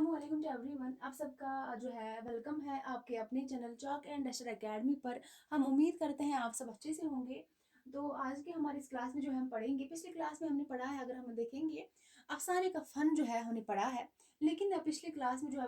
अस्सलामुअलैकुम to everyone. आप सबका जो है वेलकम है आपके अपने channel chalk and duster academy पर। हम उम्मीद करते हैं आप सब अच्छे से होंगे। तो आज के हमारी इस क्लास में जो है हम पढ़ेंगे, पिछली क्लास में हमने पढ़ा है, अगर हम देखेंगे अफसाने का फ़न जो है हमने पढ़ा है। लेकिन पिछली क्लास में जो है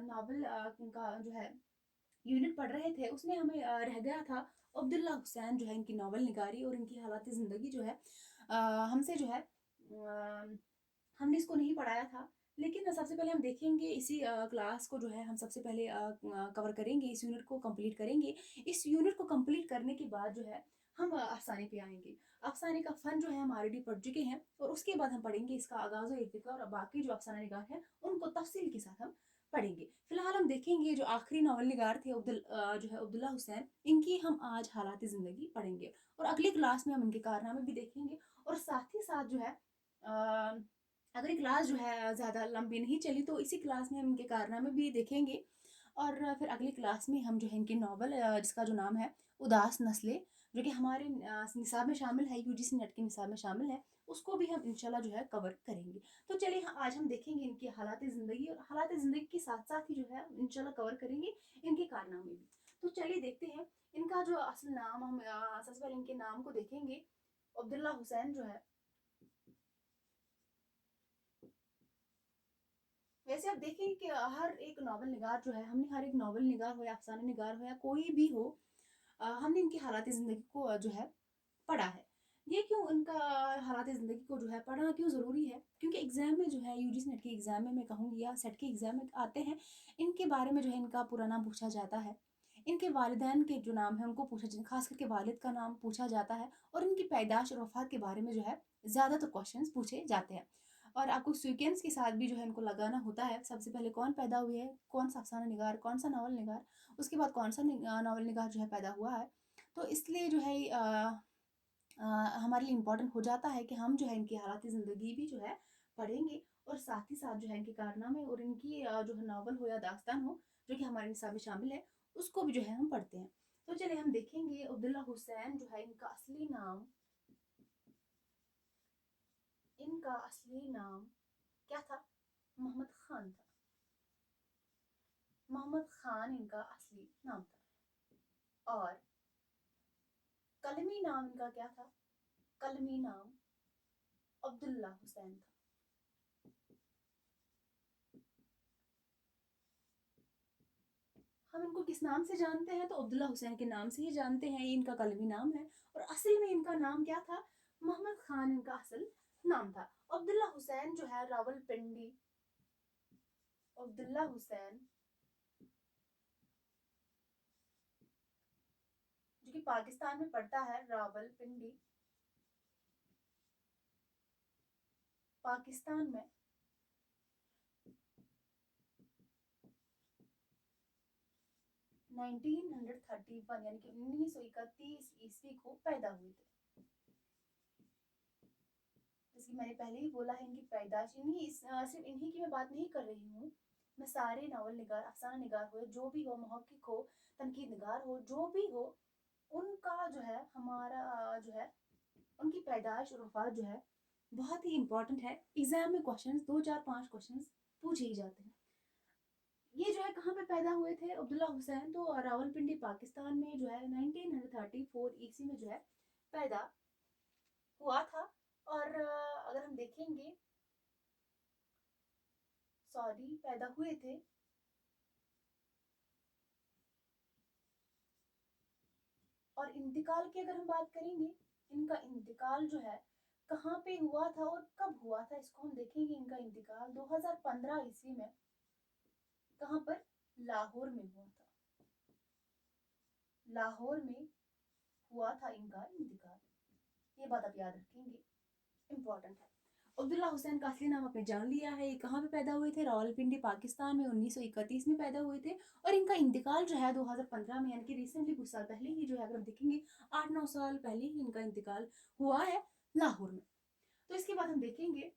नावल का जो है यूनिट पढ़ रहे थे, उसमें हमें रह गया था अब्दुल्ला हुसैन जो है इनकी नावल निगारी और इनकी हालात ज़िंदगी जो है हमसे जो है हमने इसको नहीं पढ़ाया था। लेकिन सबसे पहले हम देखेंगे इसी क्लास को जो है हम सबसे पहले कवर करेंगे, इस यूनिट को कंप्लीट करेंगे। इस यूनिट को कंप्लीट करने के बाद जो है हम अफ़साने पे आएँगे। अफ़साने का फ़न जो है हम ऑलरेडी पढ़ चुके हैं और उसके बाद हम पढ़ेंगे इसका आगाज़ और इर्तिक़ा और बाकी जो अफ़साना निगार है उनको तफ़सील के साथ हम पढ़ेंगे। फ़िलहाल हम देखेंगे जो आखिरी नावल निगार थे जो है अब्दुल्ला हुसैन, इनकी हम आज हालात ज़िंदगी पढ़ेंगे और अगली क्लास में हम इनके कारनामे भी देखेंगे और साथ ही साथ जो है अ अगर ये क्लास जो है ज़्यादा लंबी नहीं चली तो इसी क्लास में हम इनके कारनामे भी देखेंगे और फिर अगली क्लास में हम जो है इनकी नावल जिसका जो नाम है उदास नस्लें, जो कि हमारे निसाब में शामिल है, यूजीसी नेट के निसाब में शामिल है, उसको भी हम इंशाल्लाह जो है कवर करेंगे। तो चलिए आज हम देखेंगे इनकी हालात ज़िंदगी और हालात ज़िंदगी के साथ-साथ ही जो है इंशाल्लाह कवर करेंगे इनके कारनामे भी। तो चलिए देखते हैं इनका जो असल नाम हम सबसे पहले इनके नाम को देखेंगे। अब्दुल्ला हुसैन जो है, वैसे आप देखें कि हर एक नॉवल निगार जो है, हमने हर एक नॉवल निगार हो या अफ़साना निगार हो या कोई भी हो, हमने इनकी हालात ज़िंदगी को जो है पढ़ा है। ये क्यों इनका हालात ज़िंदगी को जो है पढ़ना क्यों ज़रूरी है? क्योंकि एग्ज़ाम में जो है यूजीसी नेट के एग्ज़ाम में मैं कहूँगी या सेट के एग्ज़ाम में आते हैं, इनके बारे में जो है इनका पूरा नाम पूछा जाता है। इनके वालिदैन के जो नाम है उनको पूछा ज ख़ास करके वालिद का नाम पूछा जाता है और इनकी पैदाइश और वफ़ात के बारे में जो है ज़्यादातर क्वेश्चन्स पूछे जाते हैं। और आपको सीक्वेंस के साथ भी जो है इनको लगाना होता है। सबसे पहले कौन पैदा हुए हैं, कौन-सा अफ़साना निगार, कौन-सा नावल निगार, उसके बाद कौन-सा नावल निगार जो है पैदा हुआ है। तो इसलिए जो है अ, हमारे लिए इम्पोर्टेंट हो जाता है कि हम जो है इनकी हालात ज़िंदगी भी जो है पढ़ेंगे और साथ ही साथ जो है इनके कारनामे और इनकी जो है नावल हो या दास्तान हो, जो कि हमारे निसाब में शामिल है, उसको भी जो है हम पढ़ते हैं। तो चलिए हम देखेंगे अब्दुल्ला हुसैन जो है इनका असली नाम क्या था? मोहम्मद खान था। मोहम्मद खान इनका असली नाम था और कलमी नाम इनका क्या था? कलमी नाम अब्दुल्ला हुसैन था। हम इनको किस नाम से जानते हैं? तो अब्दुल्ला हुसैन के नाम से ही जानते हैं, ये इनका कलमी नाम है और असल में इनका नाम क्या था? मोहम्मद खान इनका असल नाम था। अब्दुल्ला हुसैन जो है रावलपिंडी, अब्दुल्ला हुसैन जो कि पाकिस्तान में पड़ता है, रावलपिंडी पाकिस्तान में 1931 यानी कि 1931 ईस्वी को पैदा हुए थे। जैसे मैंने पहले ही बोला है, इनकी पैदाइश सिर्फ इन्हीं की मैं बात नहीं कर रही हूँ, मैं सारे नावल निगार, अफसाना निगार हो, जो भी हो, मुहक्किक हो, तनकीद निगार हो, जो भी हो, उनका जो है हमारा जो है उनकी पैदाइश और वफात जो है बहुत ही इंपॉर्टेंट है। एग्जाम में क्वेश्चंस 2 4 5 क्वेश्चंस पूछे ही जाते हैं। ये जो है कहाँ पे पैदा हुए थे अब्दुल्ला हुसैन? तो रावलपिंडी पाकिस्तान में जो है 1934 ईस्वी में जो है पैदा हुआ था। और अगर हम देखेंगे, सॉरी, पैदा हुए थे और इंतकाल की अगर हम बात करेंगे, इनका इंतकाल जो है कहाँ पे हुआ था और कब हुआ था, इसको हम देखेंगे। इनका इंतकाल 2015 ईस्वी में कहाँ पर? लाहौर में हुआ था। लाहौर में हुआ था इनका इंतकाल, ये बात आप याद रखेंगे, इम्पोर्टेंट है। अब्दुल्ला हुसैन का असली नाम आपने जान लिया है। ये कहाँ पे पैदा हुए थे? रावलपिंडी पाकिस्तान में 1931 में पैदा हुए थे और इनका इंतकाल जो है 2015 में, यानी कि रिसेंटली कुछ साल पहले ही जो है, अगर हम देखेंगे 8 9 साल पहले ही इनका इंतकाल हुआ है लाहौर में। तो इसके बाद हम देखेंगे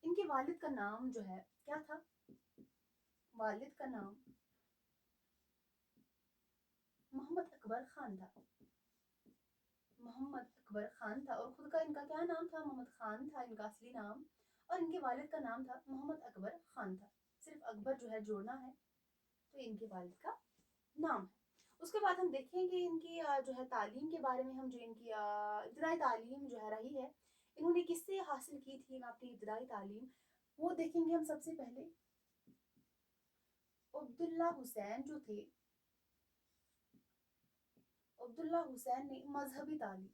इनके वालिद का नाम जो है क्या था? वालिद का नाम अकबर खान था। मोहम्मद अकबर खान था और खुद का इनका क्या नाम था? मोहम्मद खान था इनका असली नाम। और इनके वालिद का नाम था मोहम्मद अकबर खान था। सिर्फ अकबर जो है जोड़ना है तो इनके वालिद का नाम है। उसके बाद हम देखेंगे इनकी जो है तालीम के बारे में। हम जो इनकी इब्तदाई तालीम जो है रही है, इन्होंने किससे हासिल की थी अपनी इब्तदाई तालीम, वो देखेंगे हम। सबसे पहले अब्दुल्ला हुसैन जो थे, अब्दुल्ला हुसैन ने मजहबी तालीम,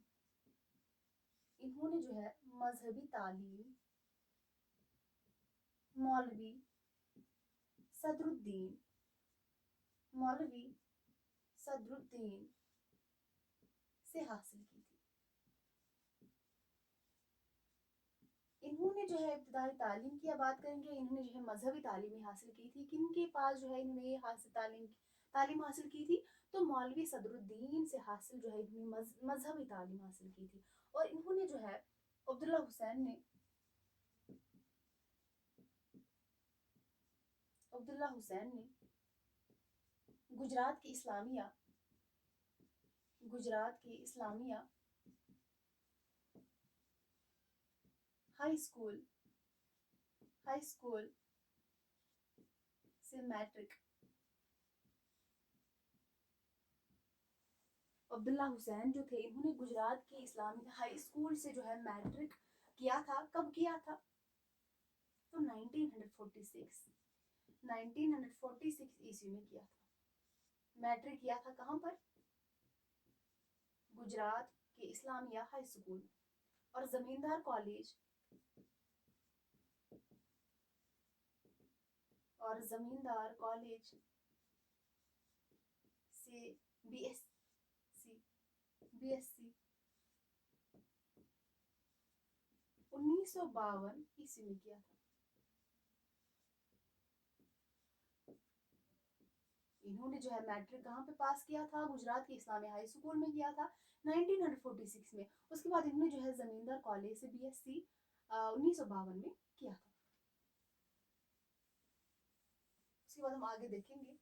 इन्होंने जो है मजहबी तालीम मौलवी सदरुद्दीन, मौलवी सदरुद्दीन से हासिल की थी। इन्होंने जो है इब्तदाई तालीम की बात करेंगे, इन्होंने जो है मजहबी तालीम हासिल की थी। किन के पास जो है इन्होंने हासिल तालीम हासिल की थी? तो मौलवी सदरुद्दीन से हासिल जो है इन्होंने मजहबी तालीम हासिल की थी। और इन्होंने जो है अब्दुल्ला हुसैन ने अब्दुल्ला हुसैन ने गुजरात की इस्लामिया, गुजरात की Islamia high school, high school से मैट्रिक, अब्दुल्ला हुसैन जो थे इन्होंने गुजरात की इस्लामी हाई स्कूल से जो है मैट्रिक किया था। कब किया था? तो 1946, 1946 ईस्वी में किया था। मैट्रिक किया था कहाँ पर? गुजरात के इस्लामिया हाई स्कूल। और जमींदार कॉलेज, और जमींदार कॉलेज से बीएससी, बीएससी 1952 ईस्वी में किया था। इन्होंने जो है मैट्रिक कहाँ पे पास किया था? गुजरात के इस्लामिया हाई स्कूल में किया था 1946 में। उसके बाद इन्होंने जो है जमींदार कॉलेज से बीएससी 1952 में किया था। उसके बाद हम आगे देखेंगे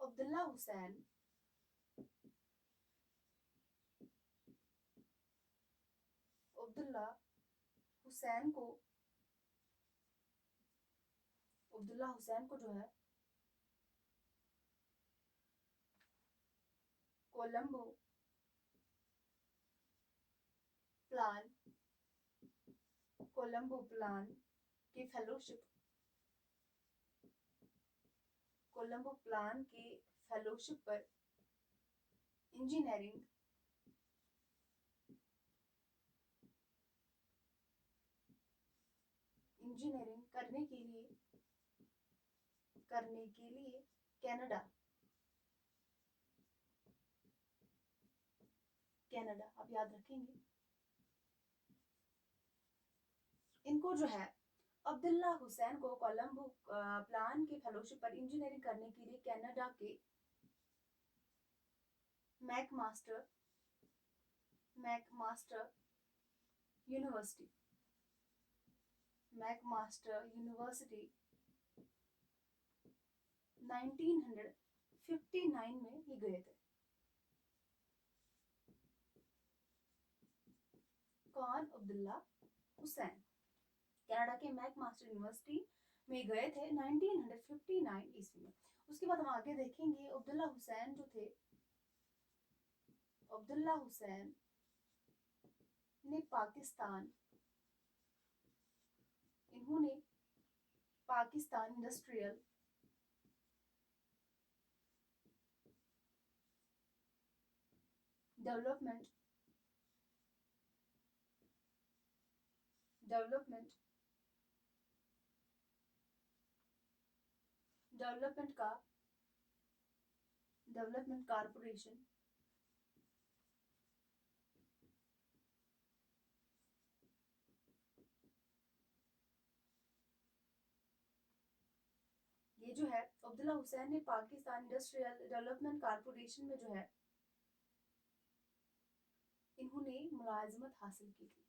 अब्दुल्ला हुसैन, अब्दुल्ला हुसैन को, अब्दुल्ला हुसैन को जो है कोलंबो प्लान, कोलंबो प्लान की फेलोशिप, कोलंबो प्लान की फेलोशिप पर इंजीनियरिंग, इंजीनियरिंग करने के लिए कनाडा, कनाडा आप याद रखेंगे। इनको जो है अब्दुल्ला हुसैन को कोलंबो प्लान के फेलोशिप पर इंजीनियरिंग करने के लिए कनाडा के McMaster, McMaster university, McMaster university 1959 में ही गए थे। कौन? अब्दुल्ला हुसैन कनाडा के मैकमास्टर यूनिवर्सिटी में गए थे 1959 ईस्वी में। उसके बाद हम आगे देखेंगे अब्दुल्ला हुसैन जो थे, अब्दुल्ला हुसैन ने पाकिस्तान, इन्होंने Pakistan industrial development, development, development का, डेवलपमेंट कारपोरेशन, ये जो है अब्दुल्ला हुसैन ने पाकिस्तान इंडस्ट्रियल डेवलपमेंट कारपोरेशन में जो है इन्होंने मुलाजमत हासिल की थी?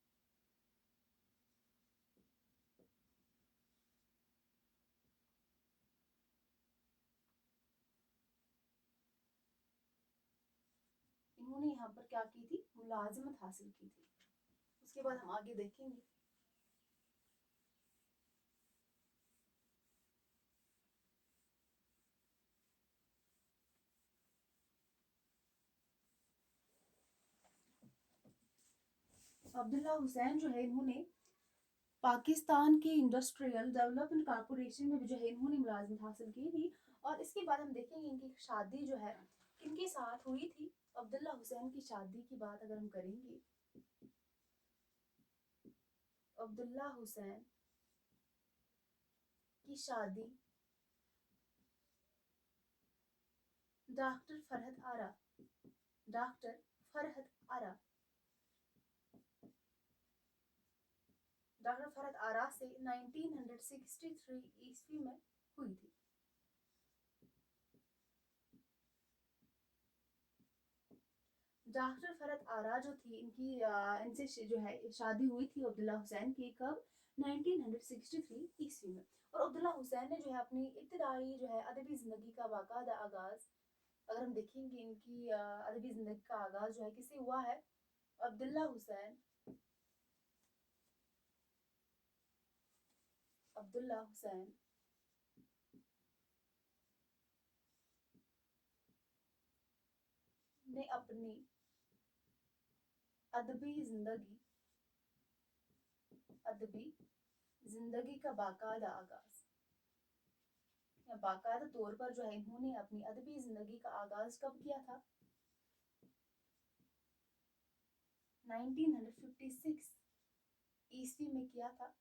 इन्होंने यहाँ पर क्या की थी? मुलाजमत हासिल की थी। उसके बाद हम आगे देखेंगे। अब्दुल्ला हुसैन जो है, इन्होंने पाकिस्तान के इंडस्ट्रियल डेवलपमेंट कॉरपोरेशन में भी जो है इन्होंने मुलाजमत हासिल की थी। और इसके बाद हम देखेंगे इनकी शादी जो है किनके साथ हुई थी। अब्दुल्ला हुसैन की शादी की बात अगर हम करेंगे, अब्दुल्ला हुसैन की शादी डॉक्टर फरहत आरा, डॉक्टर फरहत आरा, डॉक्टर फरहत आरा से 1963 ईस्वी में हुई थी। डॉक्टर फरहत आरा जो थी, इनसे जो है शादी हुई थी अब्दुल्ला हुसैन की, कब? 1963 ईस्वी में। और अब्दुल्ला हुसैन ने जो है अपनी इब्तिदाई जो है अदबी ज़िंदगी का बाकायदा आगाज़, अगर हम देखेंगे इनकी अदबी ज़िंदगी का आगाज़ जो है किससे हुआ है? अब्दुल्ला हुसैन, अब्दुल्ला हुसैन ने अपनी अदबी ज़िंदगी, अदबी ज़िंदगी का बाकायदा आगाज़, या बाकायदा तौर पर जो है इन्होंने अपनी अदबी ज़िंदगी का आगाज़ कब किया था? 1956 ईस्वी में किया था।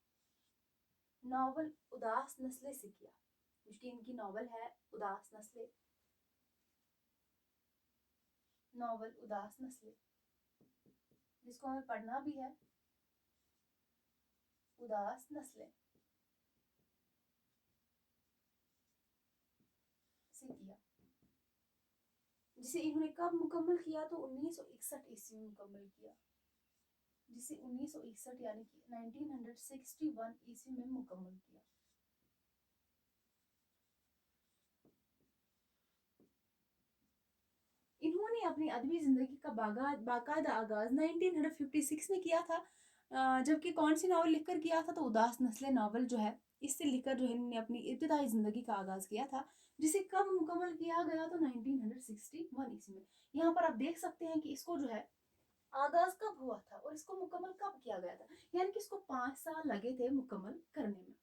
नावल उदास नस्लें से किया, जो इनकी नावल है उदास नस्लें, नावल उदास नस्लें, जिसको हमें पढ़ना भी है, उदास नस्लें से किया, जिसे इन्होंने कब मुकम्मल किया? तो 1961 ईस्वी में मुकम्मल किया, जिसे 1961 यानी कि 1961 ईस्वी में मुकम्मल किया। इन्होंने अपनी अदबी ज़िंदगी का बाकायदा आगाज़ 1956 में किया था। जबकि कौन सी नावल लिखकर किया था? तो उदास नस्लें नावल जो है इससे लिखकर जो है इन्होंने अपनी इब्तिदाई ज़िंदगी का आगाज़ किया था, जिसे कब मुकम्मल किया गया? तो 1961 ईस्वी में। यहाँ पर आप देख सकते हैं कि इसको जो है आगाज़ कब हुआ था और इसको मुकम्मल कब किया गया था, यानी कि इसको 5 साल लगे थे मुकम्मल करने में।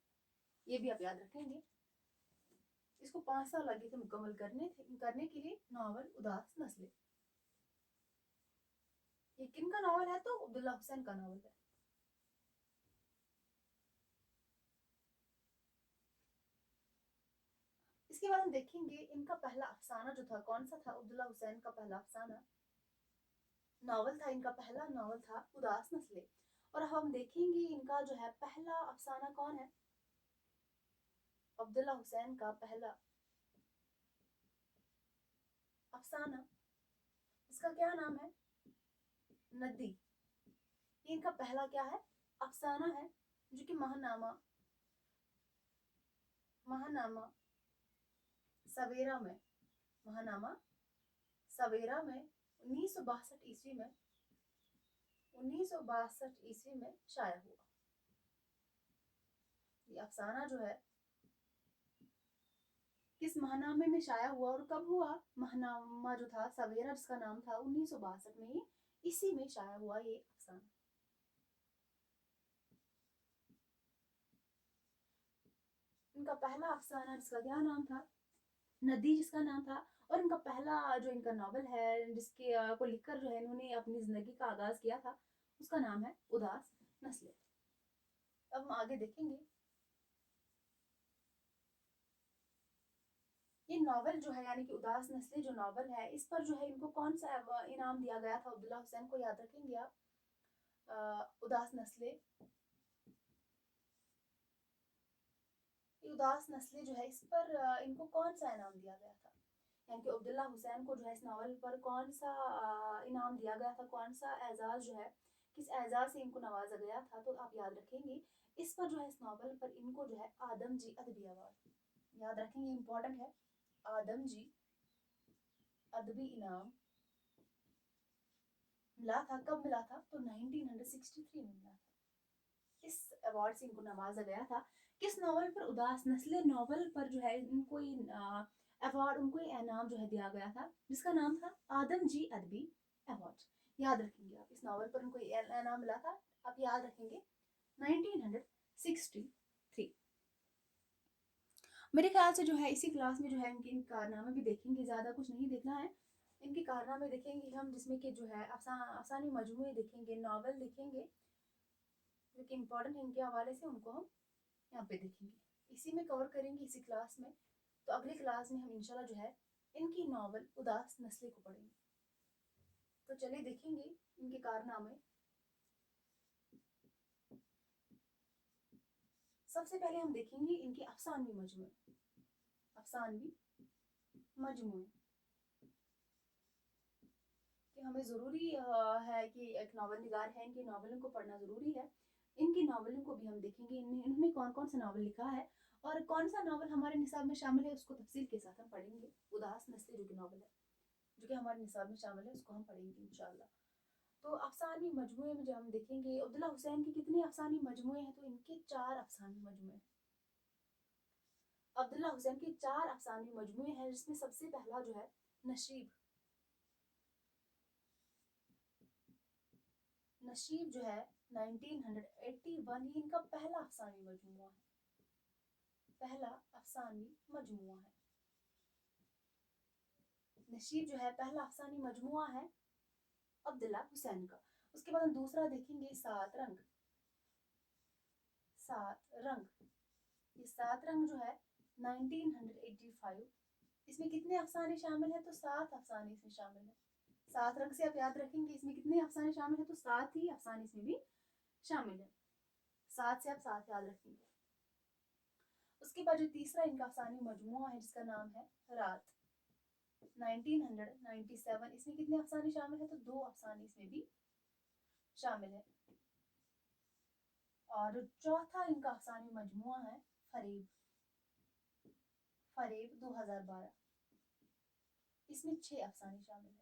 ये भी आप याद रखेंगे, इसको 5 साल लगे थे मुकम्मल करने के लिए नावल उदास नस्लें। ये किनका नावल है? तो अब्दुल्ला हुसैन का नावल है। इसके बाद हम देखेंगे इनका पहला अफसाना जो था कौन सा था? अब्दुल्ला हुसैन का पहला अफसाना नावल था, इनका पहला नावल था उदास नस्लें। और अब हम देखेंगे इनका जो है पहला अफसाना कौन है? अब्दुल्ला हुसैन का पहला अफसाना, इसका क्या नाम है? नदी। इनका पहला क्या है? अफसाना है, जो कि महानामा, महानामा सवेरा में, महानामा सवेरा में 1962 ईस्वी में, 1962 ईस्वी में शाया हुआ। ये अफसाना जो है किस महानामे में शाया हुआ और कब हुआ? महानामा जो था सवेरा, जिसका नाम था, 1962 में ही इसी में शाया हुआ ये अफसाना। इनका पहला अफसाना जिसका क्या नाम था? नदी, जिसका नाम था। और इनका पहला जो इनका नावल है जिसके को लिखकर जो है इन्होंने अपनी जिंदगी का आगाज किया था, उसका नाम है उदास नस्लें। अब हम आगे देखेंगे। ये नावल जो है यानी कि उदास नस्लें जो नावल है, इस पर जो है इनको कौन सा इनाम दिया गया था? अब्दुल्ला हुसैन को याद रखेंगे आप। उदास नस्लें, उदास नस्लें जो है इस पर इनको कौन सा इनाम दिया गया था? यानी कि अब्दुल्ला हुसैन को जो है इस नावल पर कौन सा इनाम दिया गया था, कौन सा एजाज जो है किस एजाज से इनको नवाजा गया था, तो आप याद रखेंगे इस पर जो है, इस नावल पर इनको जो है आदम जी अदबी अवार्ड, याद रखेंगे, इंपॉर्टेंट है, आदम जी अदबी इनाम मिला था। कब मिला था? तो 1963 में मिला था। इस अवार्ड से इनको नवाजा गया था। किस नावल पर? उदास नस्लें नावल पर जो है इनको ये अवार्ड, उनको ये इनाम जो है दिया गया था, जिसका नाम था आदम जी अदबी अवार्ड। याद रखेंगे आप, इस नावल पर उनको ये इनाम मिला था, आप याद रखेंगे 1963। मेरे ख्याल से जो है इसी क्लास में जो है इनके कारनामे भी देखेंगे, ज़्यादा कुछ नहीं देखना है, इनके कारनामे देखेंगे हम, जिसमें कि जो है अफसानी मजमूए देखेंगे, नावल देखेंगे जो कि इम्पोर्टेंट है इनके हवाले से, उनको हम यहाँ पे देखेंगे, इसी में कवर करेंगे, इसी क्लास में। तो अगली क्लास में हम इंशाल्लाह जो है इनकी नावल उदास नस्लें को पढ़ेंगे। तो चलिए देखेंगे इनके कारनामे। सबसे पहले हम देखेंगे इनके अफसानवी मजमूए, अफसानवी मजमूए कि हमें ज़रूरी है कि एक नावल निगार है, इनकी नावलों को पढ़ना ज़रूरी है। इनकी नावलों को भी हम देखेंगे, इन्होंने कौन कौन सा नावल लिखा है और कौन सा नावल हमारे निसाब में शामिल है, उसको तफसील के साथ हम पढ़ेंगे। उदास नस्लें जो कि नावल है, जो कि हमारे निसाब में शामिल है, उसको हम पढ़ेंगे इंशाल्लाह। तो अफसानी मजमूए में जो हम देखेंगे, अब्दुल्ला हुसैन के कितने अफसानी मजमूए हैं? तो इनके 4 अफसानी मजमूए हैं। अब्दुल्ला हुसैन के 4 अफसानी मजमूए हैं, जिसमें सबसे पहला जो है नशीब, नशीब जो है 1981, ये इनका पहला अफसानी मजमुआ है, पहला अफसानी मजमुआ है। नशीब जो है पहला अफसानी मजमुआ है अब्दुल्ला हुसैन का। उसके बाद हम दूसरा देखेंगे सात रंग, सात रंग, ये सात रंग जो है 1985, इसमें कितने अफसाने शामिल है? तो 7 अफसाने इसमें शामिल है। 7 रंग से आप याद रखेंगे इसमें कितने अफसाने शामिल है? तो 7 ही अफसाने इसमें भी शामिल है। 7 से आप 7 याद रखेंगे। उसके बाद जो तीसरा इनका अफसानी मजमुआ है, जिसका नाम है रात, 1997, इसमें कितने अफसाने शामिल है? तो 2 अफसाने इसमें भी शामिल है। और चौथा इनका अफसानी मजमुआ है फरेब, फरेब 2012, इसमें 6 अफसाने शामिल है।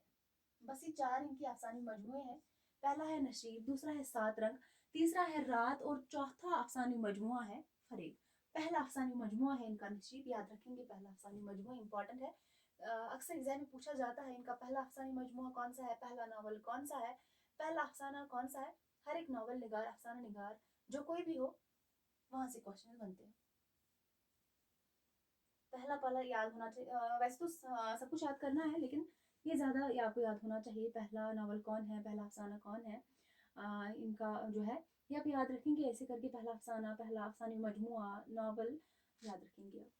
बस ये 4 इनकी अफसानी मजमुए हैं। पहला है नशीब, दूसरा है सात रंग, तीसरा है रात और चौथा अफसानी मजमुआ है फरेब। पहला अफसानी मजमुआ है इनका नशीब, याद रखेंगे, पहला अफसानी मजमुआ इंपॉर्टेंट है। अक्सर एग्जाम में पूछा जाता है इनका पहला अफसानी मजमुआ कौन सा है, पहला नावल कौन सा है, पहला अफसाना कौन सा है। हर एक नावल निगार, अफसाना निगार जो कोई भी हो, वहां से क्वेश्चन बनते हैं। पहला पहला याद होना चाहिए, वैसे तो सब कुछ याद करना है, लेकिन ये ज़्यादा आपको याद होना चाहिए, पहला नावल कौन है, पहला अफसाना कौन है, इनका जो है ये आप याद रखेंगे ऐसे करके, पहला अफसाना, पहला अफसानी मजमुआ, नावल याद रखेंगे आप।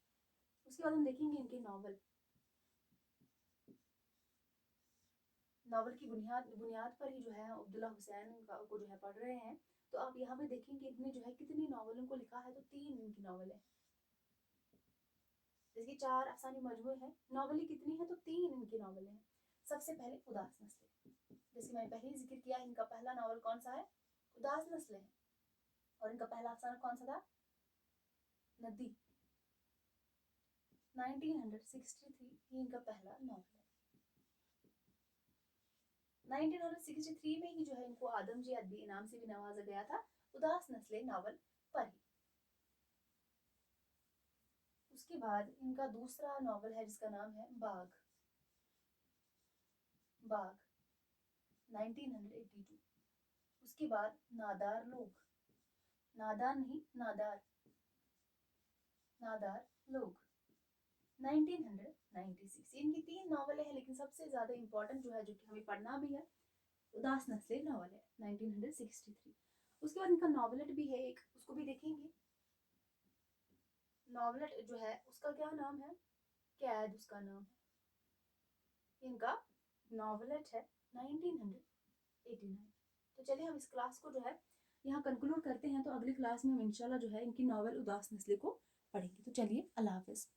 उसके बाद हम देखेंगे इनके नावल, नावल की बुनियाद बुनियाद पर ही जो है अब्दुल्ला हुसैन को जो है पढ़ रहे हैं। तो आप यहाँ पे देखेंगे इन्होंने जो है कितनी नावलों को लिखा है, तो 3 इनकी नावल है। जैसे 4 अफसानी मजमूए हैं, नावल कितनी है? तो 3 इनकी नावल हैं। सबसे पहले उदास नस्लें, जैसे मैंने पहले ही जिक्र किया, इनका पहला नावल कौन सा है? उदास नस्लें है। और इनका पहला अफसाना कौन सा था? नदी, 1963, ये इनका पहला नावल है। 1963 में ही जो है इनको आदम जी अदबी इनाम से भी नवाजा गया था, उदास नस्लें नावल पर ही। उसके बाद इनका दूसरा नावल है, जिसका नाम है बाग, बाग 1982। उसके बाद नादार लोग, नादार नहीं नादार, नादार लोग 1996। इनकी 3 नावलें हैं, लेकिन सबसे ज्यादा इंपॉर्टेंट जो है, जो कि हमें पढ़ना भी है, उदास नस्लें नावल है 1963। उसके बाद इनका नॉवलेट भी है एक, उसको भी देखेंगे। नॉवलेट जो है उसका क्या नाम है? कैद उसका नाम है। इनका नॉवलेट है 1989। तो चलिए हम इस क्लास को जो है यहाँ कंक्लूड करते हैं। तो अगली क्लास में हम इंशाल्लाह जो है इनकी नावल उदास नस्लें को पढ़ेंगे। तो चलिए, अल्लाह हाफिज।